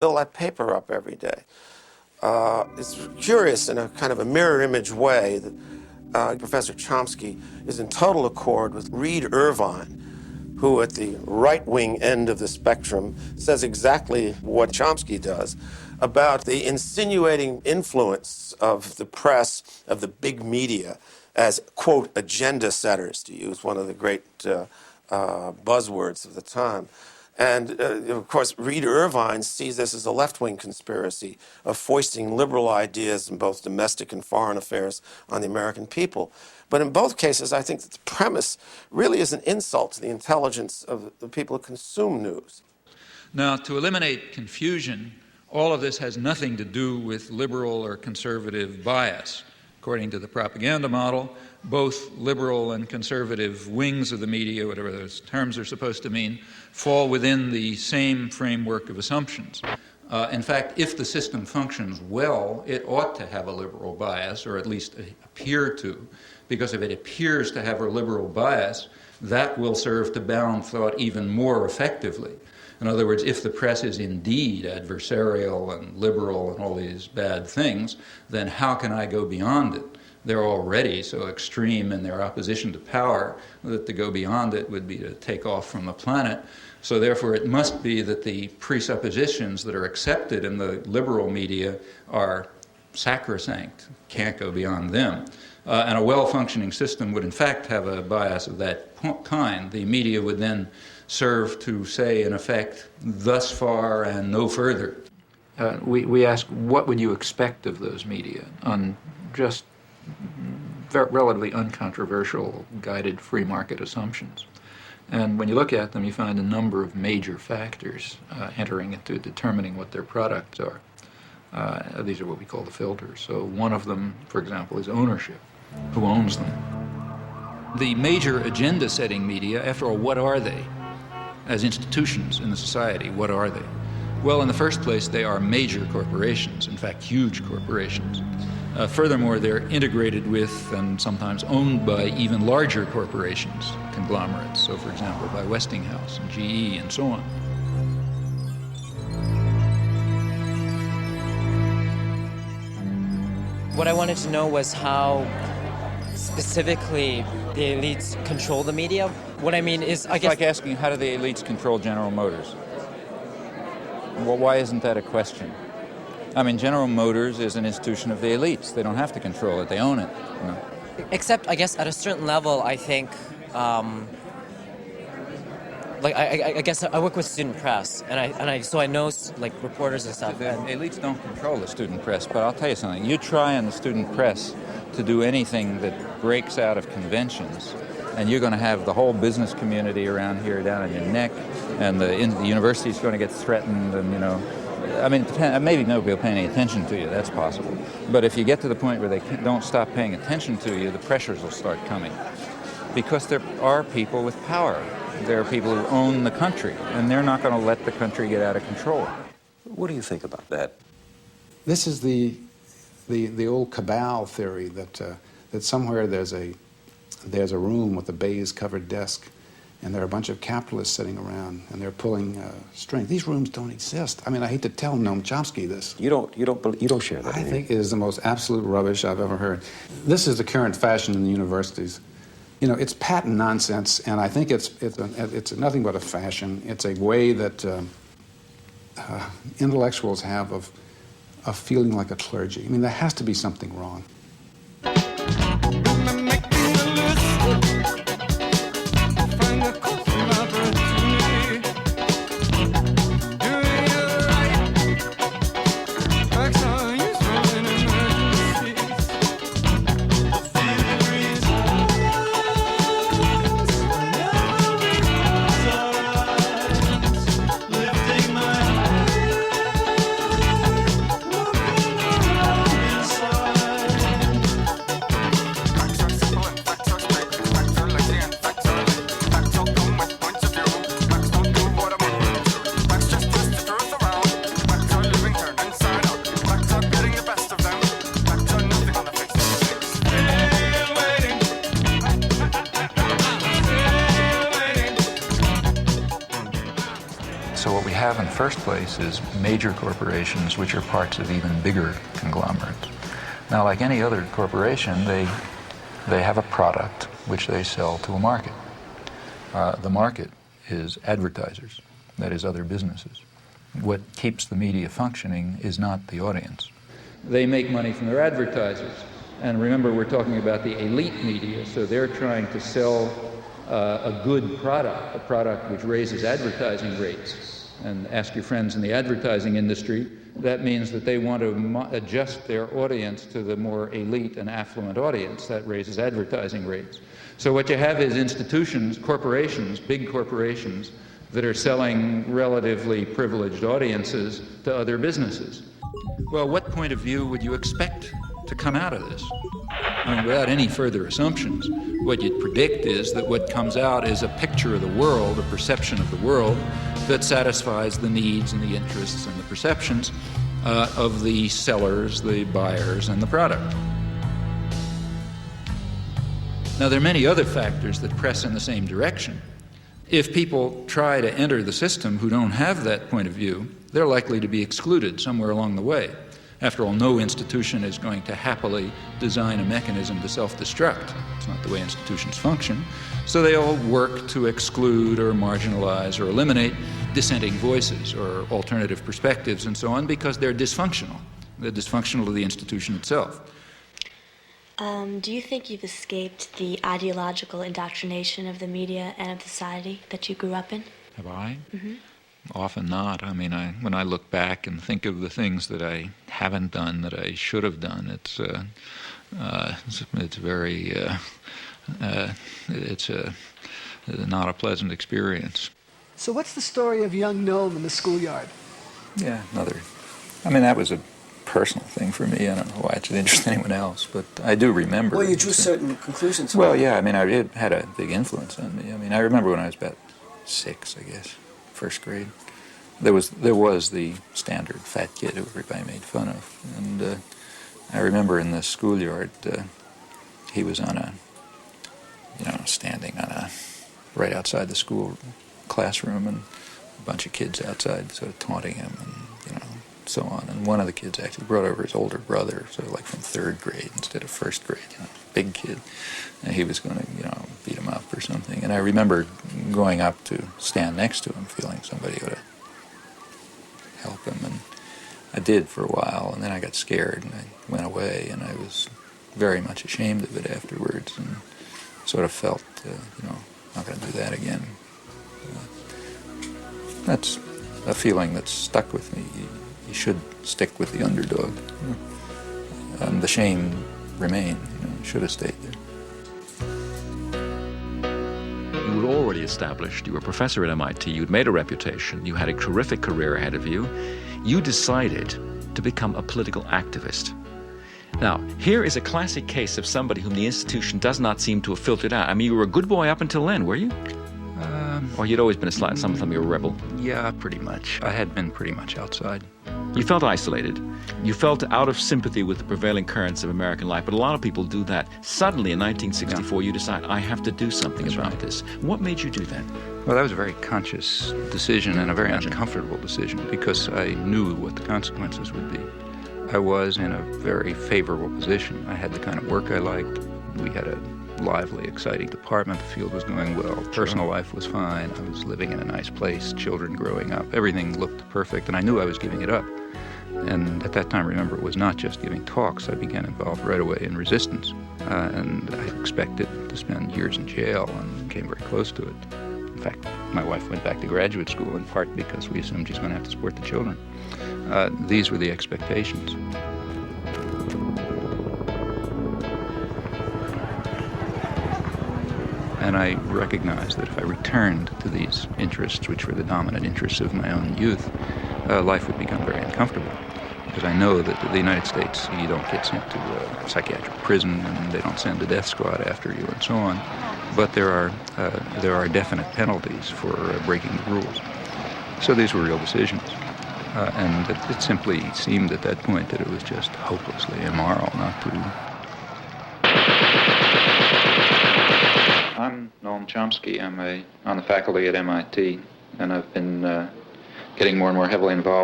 fill that paper up every day. It's curious in a kind of a mirror image way that Professor Chomsky is in total accord with Reed Irvine, who at the right-wing end of the spectrum says exactly what Chomsky does about the insinuating influence of the press, of the big media, as, quote, agenda setters, to use one of the great buzzwords of the time. And, of course, Reed Irvine sees this as a left-wing conspiracy of foisting liberal ideas in both domestic and foreign affairs on the American people. But in both cases, I think that the premise really is an insult to the intelligence of the people who consume news. Now, to eliminate confusion, all of this has nothing to do with liberal or conservative bias. According to the propaganda model, both liberal and conservative wings of the media, whatever those terms are supposed to mean, fall within the same framework of assumptions. In fact, if the system functions well, it ought to have a liberal bias, or at least appear to, because if it appears to have a liberal bias, that will serve to bound thought even more effectively. In other words, if the press is indeed adversarial and liberal and all these bad things, then how can I go beyond it? They're already so extreme in their opposition to power that to go beyond it would be to take off from the planet. So therefore, it must be that the presuppositions that are accepted in the liberal media are sacrosanct, can't go beyond them. And a well-functioning system would in fact have a bias of that kind. The media would then serve to say, in effect, thus far and no further. We ask, what would you expect of those media on just relatively uncontroversial, guided free market assumptions? And when you look at them, you find a number of major factors entering into determining what their products are. These are what we call the filters. So one of them, for example, is ownership. Who owns them? The major agenda-setting media, after all, what are they? As institutions in the society, what are they? Well, in the first place, they are major corporations, in fact, huge corporations. Furthermore, they're integrated with and sometimes owned by even larger corporations, conglomerates, so for example, by Westinghouse and GE and so on. What I wanted to know was how specifically the elites control the media. What I mean is, I guess... It's like asking, how do the elites control General Motors? Well, why isn't that a question? I mean, General Motors is an institution of the elites. They don't have to control it. They own it. You know? Except, I guess, at a certain level, I think, I guess I work with student press, so I know like reporters and stuff. The elites don't control the student press, but I'll tell you something. You try in the student press to do anything that breaks out of conventions, and you're going to have the whole business community around here down on your neck, and the university's going to get threatened, and you know. I mean, maybe nobody will pay any attention to you, that's possible. But if you get to the point where they don't stop paying attention to you, the pressures will start coming. Because there are people with power. There are people who own the country, and they're not going to let the country get out of control. What do you think about that? This is the old cabal theory that somewhere there's a room with a baize-covered desk, and there are a bunch of capitalists sitting around, and they're pulling strings. These rooms don't exist. I mean, I hate to tell Noam Chomsky this. You don't share that. I think it is the most absolute rubbish I've ever heard. This is the current fashion in the universities. You know, it's patent nonsense, and I think it's nothing but a fashion. It's a way that intellectuals have of feeling like a clergy. I mean, there has to be something wrong. first place is major corporations which are parts of even bigger conglomerates. Now, like any other corporation, they have a product which they sell to a market. The market is advertisers, that is, other businesses. What keeps the media functioning is not the audience. They make money from their advertisers. And remember, we're talking about the elite media, so they're trying to sell a good product, a product which raises advertising rates. And ask your friends in the advertising industry, that means that they want to adjust their audience to the more elite and affluent audience. That raises advertising rates. So what you have is institutions, corporations, big corporations, that are selling relatively privileged audiences to other businesses. Well, what point of view would you expect to come out of this? I mean, without any further assumptions, what you'd predict is that what comes out is a picture of the world, a perception of the world, that satisfies the needs and the interests and the perceptions of the sellers, the buyers, and the product. Now, there are many other factors that press in the same direction. If people try to enter the system who don't have that point of view, they're likely to be excluded somewhere along the way. After all, no institution is going to happily design a mechanism to self-destruct. It's not the way institutions function. So they all work to exclude or marginalize or eliminate dissenting voices or alternative perspectives and so on because they're dysfunctional. They're dysfunctional to the institution itself. Do you think you've escaped the ideological indoctrination of the media and of society that you grew up in? Have I? Mm-hmm. Often not. I mean, when I look back and think of the things that I haven't done that I should have done, it's not a pleasant experience. So what's the story of young Noam in the schoolyard? Yeah, I mean, that was a personal thing for me. I don't know why it should interest anyone else, but I do remember. Well, you drew certain conclusions. Well, yeah, I mean, it had a big influence on me. I mean, I remember when I was about 6, I guess, first grade. There was the standard fat kid who everybody made fun of, and I remember in the schoolyard, he was on standing right outside the school classroom, and a bunch of kids outside sort of taunting him, and so on. And one of the kids actually brought over his older brother, so like from 3rd grade instead of 1st grade, big kid, and he was going to beat him up or something. And I remember going up to stand next to him, feeling somebody ought to help him, and I did for a while, and then I got scared and I went away, and I was very much ashamed of it afterwards, and sort of felt not going to do that again. That's a feeling that's stuck with me. You should stick with the underdog. And the shame remained. Should have stayed there. You were already established. You were a professor at MIT. You'd made a reputation. You had a terrific career ahead of you. You decided to become a political activist. Now, here is a classic case of somebody whom the institution does not seem to have filtered out. I mean, you were a good boy up until then, were you? Or you'd always been some you were a rebel? Yeah, pretty much. I had been pretty much outside. You felt isolated. You felt out of sympathy with the prevailing currents of American life, but a lot of people do that. Suddenly, in 1964, you decide, I have to do something about this. What made you do that? Well, that was a very conscious decision and a very uncomfortable decision because I knew what the consequences would be. I was in a very favorable position. I had the kind of work I liked. We had a lively, exciting department. The field was going well. Personal life was fine. I was living in a nice place, children growing up. Everything looked perfect, and I knew I was giving it up. And at that time, remember, it was not just giving talks. I began involved right away in resistance. And I expected to spend years in jail and came very close to it. In fact, my wife went back to graduate school in part because we assumed she's going to have to support the children. These were the expectations. And I recognized that if I returned to these interests, which were the dominant interests of my own youth, life would become very uncomfortable. Because I know that in the United States, you don't get sent to a psychiatric prison, and they don't send a death squad after you, and so on. But there are definite penalties for breaking the rules. So these were real decisions. And it simply seemed at that point that it was just hopelessly immoral not to. I'm Noam Chomsky. I'm on the faculty at MIT, and I've been getting more and more heavily involved